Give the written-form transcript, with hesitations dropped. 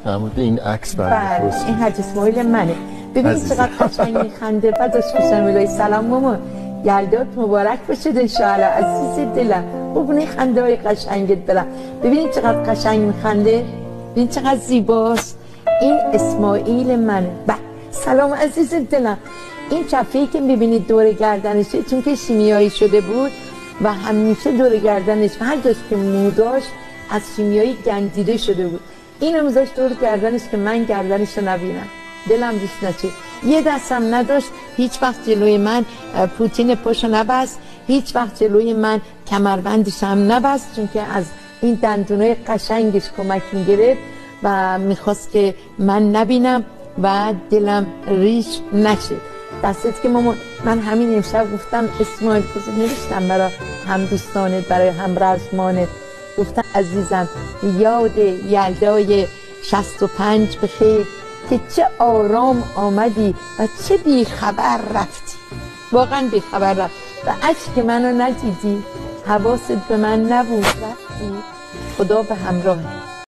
همون این عکس بله این حاج اسماعیل منه. ببینید چقدر قشنگ میخنده. بعد از خوشم سلام مامان، یلدات مبارک بشه انشاءالله عزیز دلم، قربون خنده های قشنگت برم. ببینید چقدر قشنگ میخنده، ببینید چقدر زیباست. این اسماعیل منه. سلام عزیز دلم. این چفه‌ای که میبینید دور گردنشه چون که شیمیایی شده بود و همیشه دور گردنش هر جاش که مو داشت از شیمیایی گندیده شده بود. اینو میذاشت دور گردنش که من گردنش رو نبینم، دلم دوست نشه. یه دستم نداشت، هیچ وقت جلوی من پوتین پشو نبست، هیچ وقت جلوی من کمربندش هم نبست، چون که از این دندونای قشنگش کمک میگرفت و میخواست که من نبینم و دلم ریش نشه. دستت که مامان، من همین امشب گفتم اسماعیل کزو نوشتم برای هم دوستانت، برای هم رزمانت، گفتم عزیزم یاد یلدای 65 بخیر که چه آرام آمدی و چه بیخبر رفتی. واقعا بیخبر رفت و اشک منو ندیدی، حواست به من نبود، رفتی. خدا به همراه.